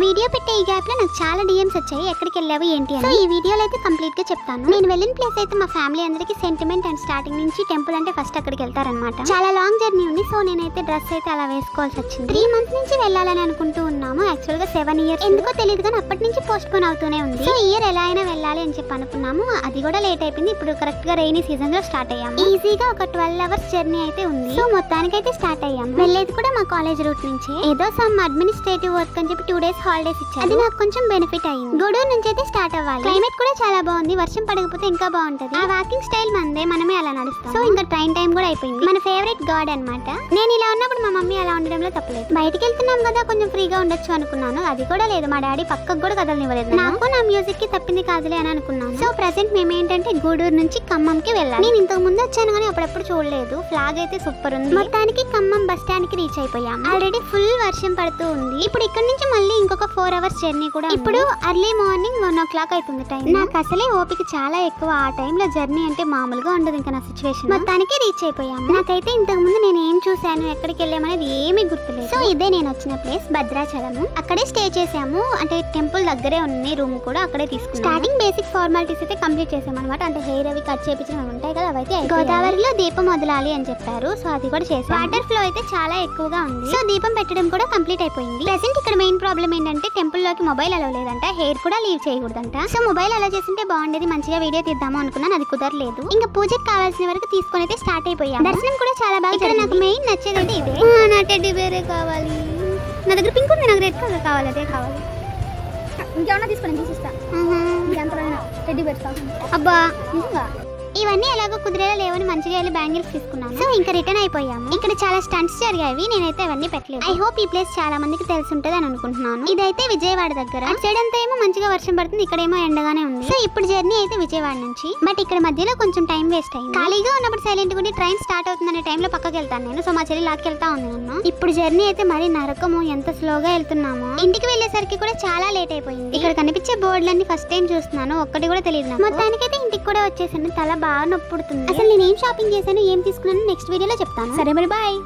Video పెట్టే ఈ gap లో నాకు చాలా డిఎమ్స్ వచ్చాయి ఎక్కడికి వెళ్ళావు ఏంటి అని. సో ఈ వీడియోలో అయితే కంప్లీట్ గా చెప్తాను. నేను వెళ్ళిన ప్లేస్ అయితే మా ఫ్యామిలీ అందరికి సెంటిమెంట్ అండ్ స్టార్టింగ్ నుంచి టెంపుల్ అంటే ఫస్ట్ అక్కడికి వెళ్తారనమాట. చాలా లాంగ్ జర్నీ ఉంది. సో నేనైతే డ్రెస్ అయితే అలా వేసుకోవాల్సి వచ్చింది. 3 months నుంచి వెళ్ళాలని అనుకుంటూ ఉన్నాము. యాక్చువల్ గా 7 years ఎందుకో తెలియదు కానీ అప్పటి నుంచి పోస్ట్ పోన్ అవుతూనే ఉంది. సో ఈ ఇయర్ ఎలా అయినా వెళ్ళాలి అని చెప్పి అనుకున్నాము. అది కూడా లేట్ అయిపోయింది. ఇప్పుడు కరెక్ట్ గా రైనీ సీజన్ లో స్టార్ట్ అయ్యాము. ఈజీగా ఒక 12 hours జర్నీ అయితే ఉంది. సో మొత్తానికి అయితే స్టార్ట్ అయ్యాము. వెళ్ళేది కూడా మా కాలేజ్ రూట్ నుంచి. ఏదో సమ్ అడ్మినిస్ట్రేటివ్ వర్క్ అని చెప్పి 2 days హాలిడేస్ ఇచ్చారు. అది నాకు కొంచెం బెనిఫిట్ అయ్యింది. గూడూరు నుంచి అయితే స్టార్ట్ అవ్వాలి. క్లైమేట్ కూడా చాలా బాగుంది. వర్షం పడకపోతే ఇంకా బాగుంటది. ఆ వాకింగ్ స్టైల్ మందే, మనమే అలా నడుస్తాం. సో ఇంకా ట్రైన్ టైం కూడా అయిపోయింది. మన ఫేవరెట్ గాడ్ అన్నమాట. నేను ఇలా ఉన్నప్పుడు మా మమ్మీ అలా ఉండడంలో తప్పలేదు. బయటికి వెళ్తున్నాం కదా కొంచెం ఫ్రీగా ఉండొచ్చు అనుకున్నాను. అది కూడా లేదు. మా డాడీ పక్కకు కూడా కదలనివ్వలేదు. నాకు నా మ్యూజిక్ కి తప్పింది కాదులే అని అనుకున్నాను. సో ప్రెసెంట్ మేము ఏంటంటే గూడూరు నుంచి ఖమ్మంకి వెళ్ళాలి. నేను ఇంతకు ముందు వచ్చాను కానీ అప్పుడప్పుడు చూడలేదు. ఫ్లాగ్ అయితే సూపర్ ఉంది. మొత్తానికి ఖమ్మం బస్ స్టాండ్ కి రీచ్ అయిపోయాం. ఆల్రెడీ ఫుల్ వర్షం పడుతూ ఉంది. ఇప్పుడు ఇక్కడ నుంచి మళ్ళీ ఇంకొక 4 hours జర్నీ కూడా. ఇప్పుడు అర్లీ మార్నింగ్ 1 o'clock అవుతుంది టైం. నాకు అసలే ఓపిక చాలా ఎక్కువ. ఆ టైంలో జర్నీ అంటే మామూలుగా ఉండదు ఇంకా నా సిచ్యువేషన్. మొత్తానికి రీచ్ అయిపోయాము. నాకైతే ఇంతకు ముందు నేను ఏం చూసాను ఎక్కడికి వెళ్ళామనేది ఏమీ గుర్తులేదు. సో ఇదే నేను వచ్చిన ప్లేస్ భద్రాచలము. అక్కడే స్టే చేసాము. అంటే టెంపుల్ దగ్గరే ఉంది రూమ్ కూడా అక్కడే తీసుకున్నాం. స్టార్టింగ్ బేసిక్ ఫార్మాలిటీస్ అయితే కంప్లీట్ చేసాం అనమాట. అంటే హెయిర్ అవి కట్ చేయించడం ఉంటాయి కదా అవైతే. గోదావరిలో దీపం వదలాలి అని చెప్పారు. సో అది కూడా చేసాం. వాటర్ ఫ్లో అయితే చాలా ఎక్కువగా ఉంది. సో దీపం పెట్టడం కూడా కంప్లీట్ అయిపోయింది. ప్రెసెంట్ ఇక్కడ మెయిన్ ప్రాబ్లం ఏంటంటే టెంపుల్ లోకి మొబైల్ అలౌ లేదంట. హెయిర్ కూడా లీవ్ చేయకూడదంట. సో మొబైల్ అలౌ చేస్తుంటే బాగుండేది. మంచిగా వీడియో తీద్దాము అనుకున్నాను. అది కుదరలేదు. ఇంకా పూజకి కావాల్సిన వరకు తీసుకొని అయితే స్టార్ట్ అయిపోయాం. దర్శనం కూడా చాలా బాగా. ఇక్కడ నాకు మెయిన్ నచ్చేది అయితే ఇదే. నా టెడ్డీ బేరే కావాలి. నా దగ్గర పింక్ ఉంది. నాకు రెడ్ కలర్ కావాలి. అదే కావాలి. ఇంకేమన్నా తీసుకొని తీసిస్తా. టెడ్డీ బేర్స్ కావాలి. అబ్బా ఇవన్నీ ఎలాగో కుదిరేలా లేవని మంచిగా వెళ్ళి బ్యాంగిల్స్ తీసుకున్నాను. సో ఇంకా రిటర్న్ అయిపోయాము. ఇక్కడ చాలా స్టంట్స్ జరిగాయి. నేనైతే అవన్నీ పెట్టలేదు. ఐ హోప్ ఈ ప్లేస్ చాలా మందికి తెలిసి ఉంటది అని అనుకుంటున్నాను. ఇదైతే విజయవాడ దగ్గర. అటు సైడ్ అంతా ఏమో మంచిగా వర్షం పడుతుంది. ఇక్కడేమో ఎండగానే ఉంది. సో ఇప్పుడు జర్నీ అయితే విజయవాడ నుంచి. బట్ ఇక్కడ మధ్యలో కొంచెం టైం వేస్ట్ అయింది. ఖాళీగా ఉన్నప్పుడు సైలెంట్ ఉండి ట్రైన్ స్టార్ట్ అవుతుందనే టైంలో పక్కకి వెళ్తాను నేను. సో మా చెల్లి లాక్కెళ్తా ఉంది నన్ను. ఇప్పుడు జర్నీ అయితే మరీ నరకము. ఎంత స్లోగా వెళ్తున్నాము. ఇంటికి వెళ్ళేసరికి కూడా చాలా లేట్ అయిపోయింది. ఇక్కడ కనిపించే బోర్డులన్నీ ఫస్ట్ టైం చూస్తున్నాను. ఒక్కటి కూడా తెలియదు. మొత్తానికైతే ఇంటికి కూడా వచ్చేసాను. తల బాగా నొప్పి పుడుతుంది. అసలు నేను ఏం షాపింగ్ చేశాను ఏం తీసుకున్నాను నెక్స్ట్ వీడియోలో చెప్తాను. సరే మరి బాయ్.